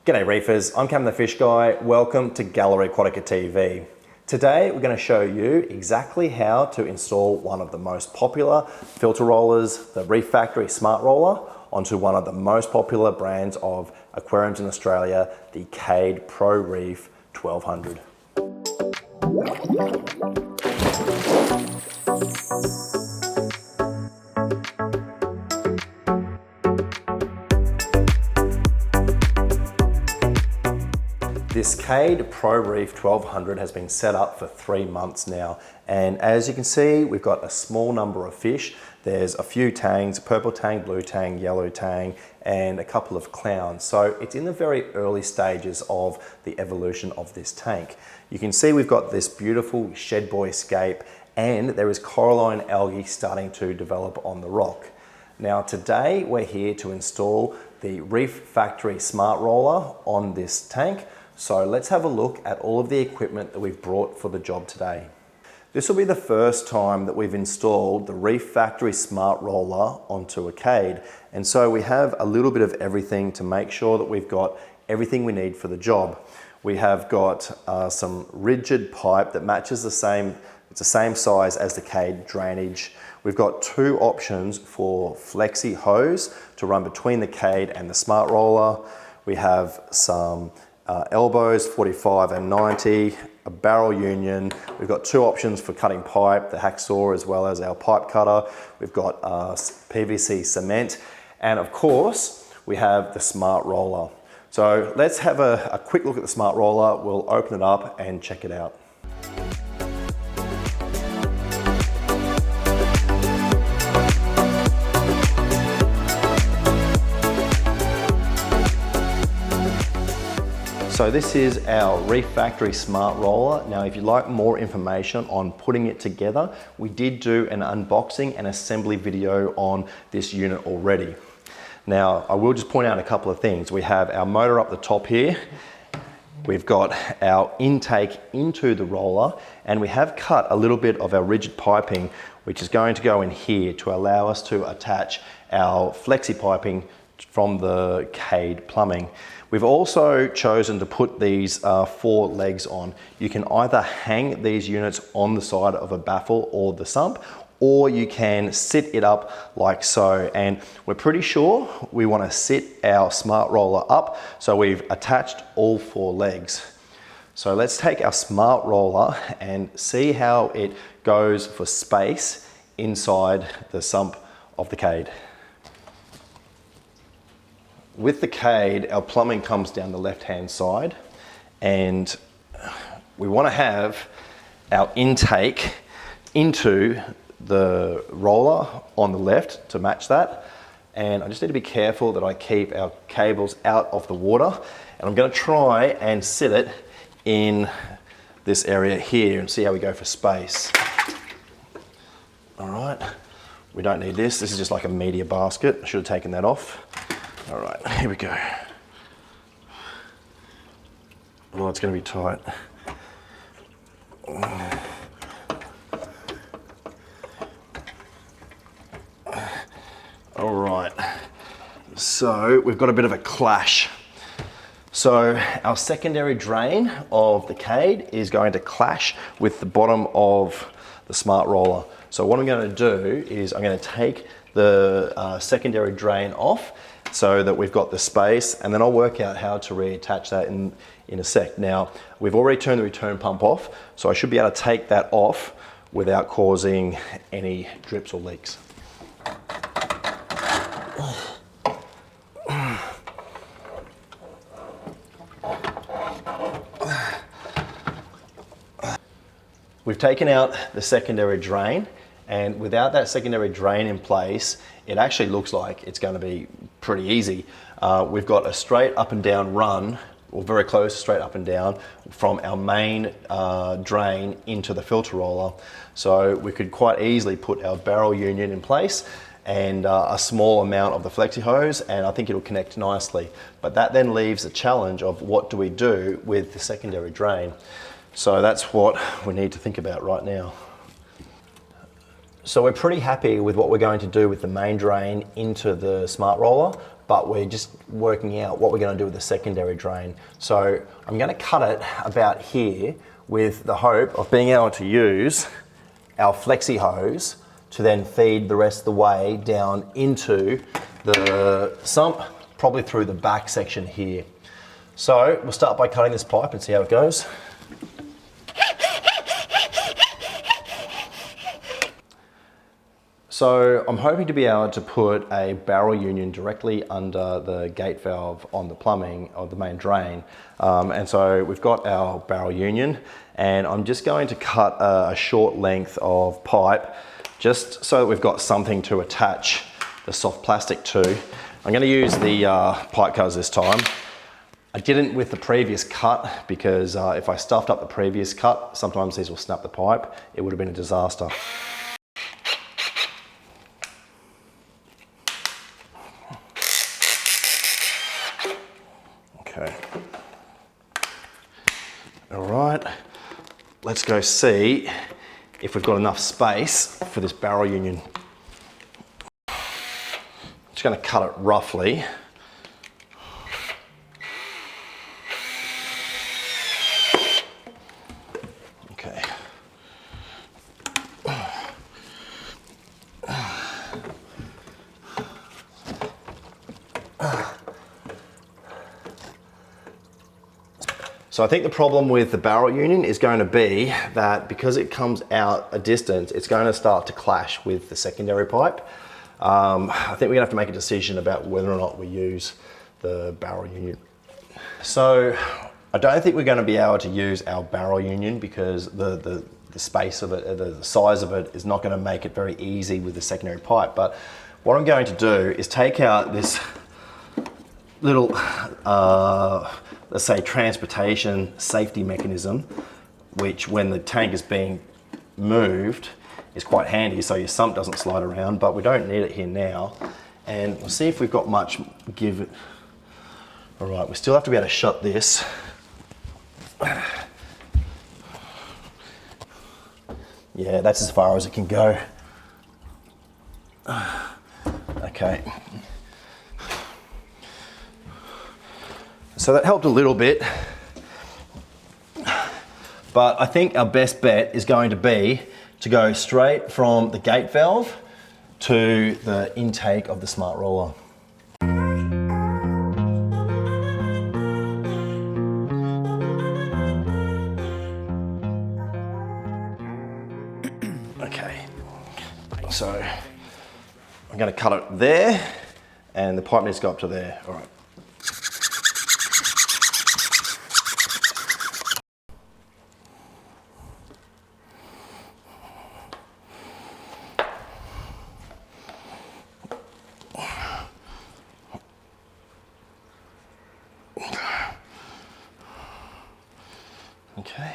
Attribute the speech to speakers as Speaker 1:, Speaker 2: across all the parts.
Speaker 1: G'day reefers, I'm Cam the Fish Guy. Welcome to Gallery Aquatica TV. Today we're going to show you exactly how to install one of the most popular filter rollers, the Reef Factory Smart Roller, onto one of the most popular brands of aquariums in Australia, the Cade Pro Reef 1200. This Cade Pro Reef 1200 has been set up for 3 months now, and as you can see, we've got a small number of fish. There's a few tangs, purple tang, blue tang, yellow tang, and a couple of clowns. So it's in the very early stages of the evolution of this tank. You can see we've got this beautiful shed boy scape, and there is coralline algae starting to develop on the rock. Now today we're here to install the Reef Factory Smart Roller on this tank. So let's have a look at all of the equipment that we've brought for the job today. This will be the first time that we've installed the Reef Factory Smart Roller onto a Cade. And so we have a little bit of everything to make sure that we've got everything we need for the job. We have got some rigid pipe that matches it's the same size as the Cade drainage. We've got 2 options for flexi hose to run between the Cade and the Smart Roller. We have some elbows, 45 and 90, a barrel union. We've got 2 options for cutting pipe, the hacksaw as well as our pipe cutter. We've got PVC cement, and of course, we have the Smart Roller. So let's have a quick look at the Smart Roller. We'll open it up and check it out. So this is our Reef Factory Smart Roller. Now, if you'd like more information on putting it together, we did do an unboxing and assembly video on this unit already. Now, I will just point out a couple of things. We have our motor up the top here. We've got our intake into the roller, and we have cut a little bit of our rigid piping, which is going to go in here to allow us to attach our flexi piping from the Cade plumbing. We've also chosen to put these 4 legs on. You can either hang these units on the side of a baffle or the sump, or you can sit it up like so. And we're pretty sure we want to sit our Smart Roller up, so we've attached all 4 legs. So let's take our Smart Roller and see how it goes for space inside the sump of the Cade. With the Cade, our plumbing comes down the left-hand side, and we want to have our intake into the roller on the left to match that. And I just need to be careful that I keep our cables out of the water. And I'm going to try and sit it in this area here and see how we go for space. All right, we don't need this. This is just like a media basket. I should have taken that off. All right, here we go. Oh, it's going to be tight. All right, so we've got a bit of a clash. So our secondary drain of the Cade is going to clash with the bottom of the Smart Roller. So what I'm going to do is I'm going to take the secondary drain off, so that we've got the space, and then I'll work out how to reattach that in a sec. Now, we've already turned the return pump off, so I should be able to take that off without causing any drips or leaks. We've taken out the secondary drain, and without that secondary drain in place, it actually looks like it's going to be pretty easy. We've got a straight up and down run, or very close to straight up and down, from our main drain into the filter roller. So we could quite easily put our barrel union in place and a small amount of the flexi hose, and I think it'll connect nicely. But that then leaves a challenge of what do we do with the secondary drain. So that's what we need to think about right now. So we're pretty happy with what we're going to do with the main drain into the Smart Roller. but we're just working out what we're going to do with the secondary drain. So I'm going to cut it about here with the hope of being able to use our flexi hose to then feed the rest of the way down into the sump, probably through the back section here. So we'll start by cutting this pipe and see how it goes. So I'm hoping to be able to put a barrel union directly under the gate valve on the plumbing of the main drain. And so we've got our barrel union, and I'm just going to cut a short length of pipe just so that we've got something to attach the soft plastic to. I'm going to use the pipe cutters this time. I didn't with the previous cut because if I stuffed up the previous cut, sometimes these will snap the pipe. It would have been a disaster. Okay. All right, let's go see if we've got enough space for this barrel union. Just going to cut it roughly. Okay. So I think the problem with the barrel union is going to be that because it comes out a distance, it's going to start to clash with the secondary pipe. I think we're gonna have to make a decision about whether or not we use the barrel union. So I don't think we're going to be able to use our barrel union because the space of it, the size of it is not going to make it very easy with the secondary pipe. But what I'm going to do is take out this little, let's say, transportation safety mechanism, which when the tank is being moved is quite handy so your sump doesn't slide around, but we don't need it here now. And we'll see if we've got much give it. All right, we still have to be able to shut this. Yeah, that's as far as it can go. Okay. So that helped a little bit, but I think our best bet is going to be to go straight from the gate valve to the intake of the smart roller. Okay, so I'm going to cut it there, and the pipe needs to go up to there. All right. Okay.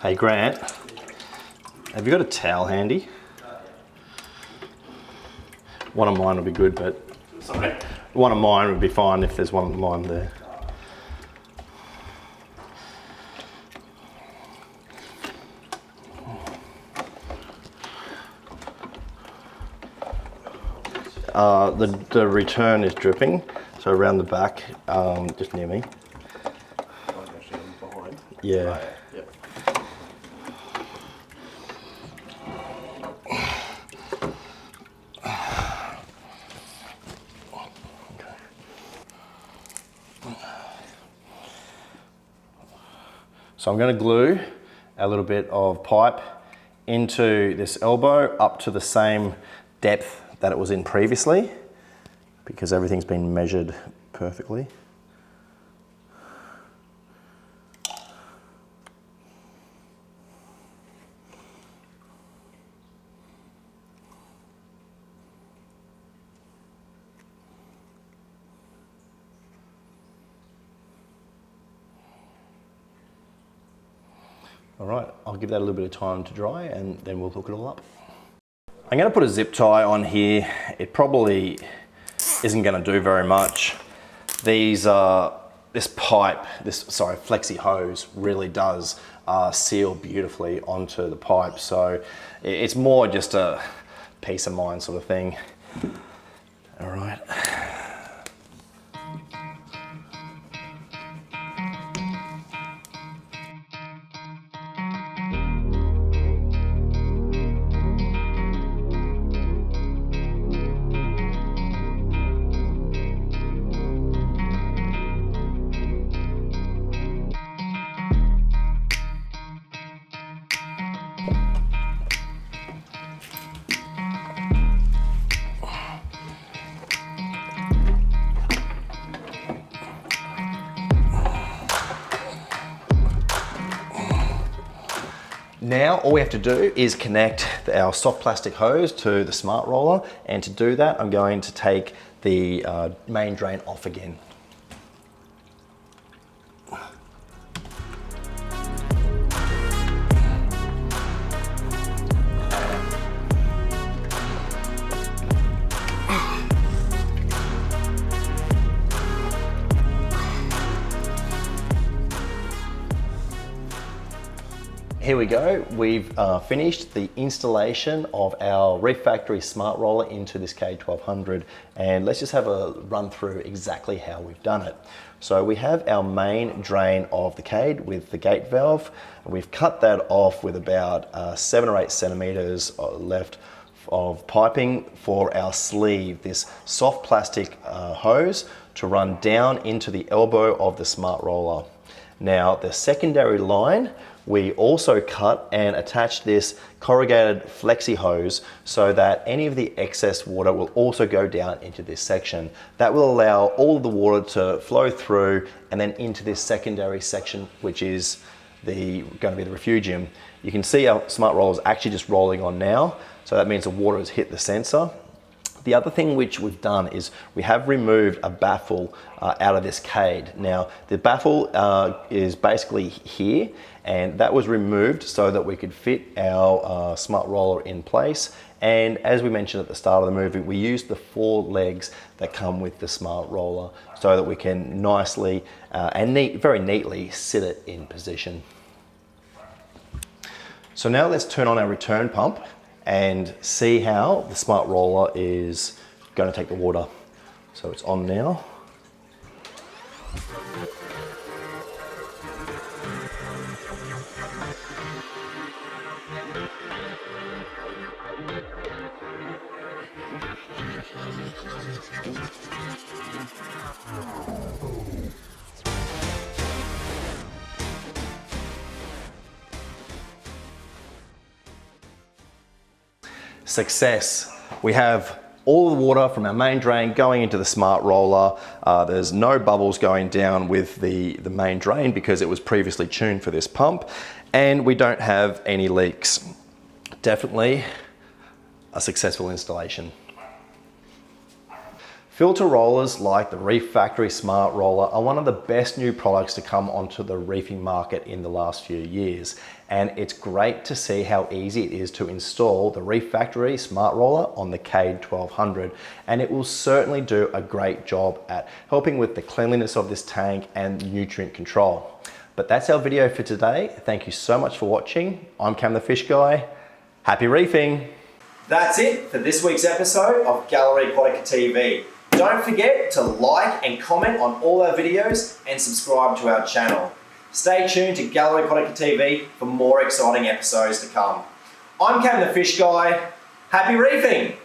Speaker 1: Hey Grant, have you got a towel handy? One of mine would be good, but sorry, one of mine would be fine if there's one of mine there. The return is dripping, so around the back, just near me. Yeah. So I'm going to glue a little bit of pipe into this elbow up to the same depth that it was in previously, because everything's been measured perfectly. All right, I'll give that a little bit of time to dry and then we'll hook it all up. I'm gonna put a zip tie on here. It probably isn't gonna do very much. This flexi hose really does seal beautifully onto the pipe. So it's more just a peace of mind sort of thing. All right. Now all we have to do is connect our soft plastic hose to the smart roller, and to do that I'm going to take the main drain off again. Here we go, we've finished the installation of our Reef Factory smart roller into this Cade 1200, and let's just have a run through exactly how we've done it. So we have our main drain of the Cade with the gate valve, and we've cut that off with about 7 or 8 centimeters left of piping for our sleeve, this soft plastic hose to run down into the elbow of the smart roller. Now the secondary line, we also cut and attached this corrugated flexi hose so that any of the excess water will also go down into this section. That will allow all of the water to flow through and then into this secondary section, which is going to be the refugium. You can see our smart roller is actually just rolling on now, so that means the water has hit the sensor. The other thing which we've done is we have removed a baffle out of this Cade. Now the baffle is basically here, and that was removed so that we could fit our smart roller in place. And as we mentioned at the start of the movie, we used the 4 legs that come with the smart roller so that we can nicely and very neatly sit it in position. So now let's turn on our return pump and see how the smart roller is going to take the water. So it's on now. Success. We have all the water from our main drain going into the smart roller. There's no bubbles going down with the main drain because it was previously tuned for this pump, and we don't have any leaks. Definitely a successful installation. Filter rollers like the Reef Factory Smart Roller are one of the best new products to come onto the reefing market in the last few years. And it's great to see how easy it is to install the Reef Factory Smart Roller on the Cade 1200. And it will certainly do a great job at helping with the cleanliness of this tank and nutrient control. But that's our video for today. Thank you so much for watching. I'm Cam the Fish Guy. Happy reefing. That's it for this week's episode of Gallery Aquatica TV. Don't forget to like and comment on all our videos and subscribe to our channel. Stay tuned to Gallery Aquatica TV for more exciting episodes to come. I'm Cam the Fish Guy. Happy reefing!